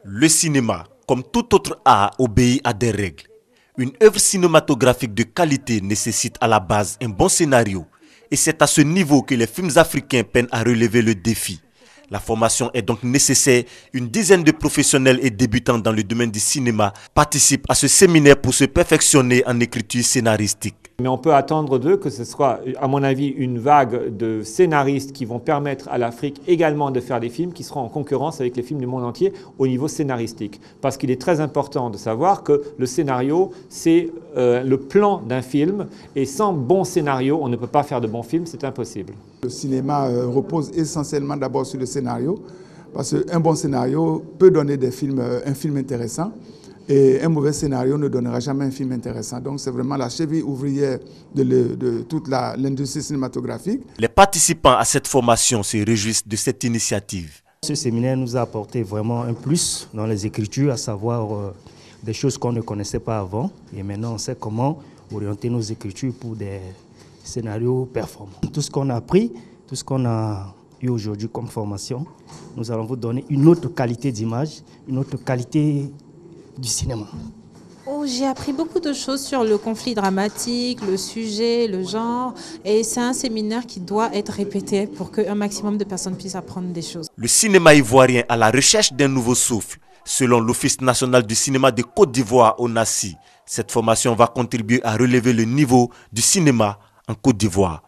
Le cinéma, comme tout autre art, obéit à des règles. Une œuvre cinématographique de qualité nécessite à la base un bon scénario. Et c'est à ce niveau que les films africains peinent à relever le défi. La formation est donc nécessaire. Une dizaine de professionnels et débutants dans le domaine du cinéma participent à ce séminaire pour se perfectionner en écriture scénaristique. Mais on peut attendre d'eux que ce soit, à mon avis, une vague de scénaristes qui vont permettre à l'Afrique également de faire des films qui seront en concurrence avec les films du monde entier au niveau scénaristique. Parce qu'il est très important de savoir que le scénario, c'est le plan d'un film. Et sans bon scénario, on ne peut pas faire de bons films, c'est impossible. Le cinéma repose essentiellement d'abord sur le scénario. Parce qu'un bon scénario peut donner un film intéressant. Et un mauvais scénario ne donnera jamais un film intéressant. Donc c'est vraiment la cheville ouvrière de toute l'industrie cinématographique. Les participants à cette formation se réjouissent de cette initiative. Ce séminaire nous a apporté vraiment un plus dans les écritures, à savoir des choses qu'on ne connaissait pas avant. Et maintenant on sait comment orienter nos écritures pour des scénarios performants. Tout ce qu'on a appris, tout ce qu'on a eu aujourd'hui comme formation, nous allons vous donner une autre qualité d'image, une autre qualité du cinéma. Oh, j'ai appris beaucoup de choses sur le conflit dramatique, le sujet, le genre. Et c'est un séminaire qui doit être répété pour qu'un maximum de personnes puissent apprendre des choses. Le cinéma ivoirien à la recherche d'un nouveau souffle. Selon l'Office national du cinéma de Côte d'Ivoire, ONACI, cette formation va contribuer à relever le niveau du cinéma en Côte d'Ivoire.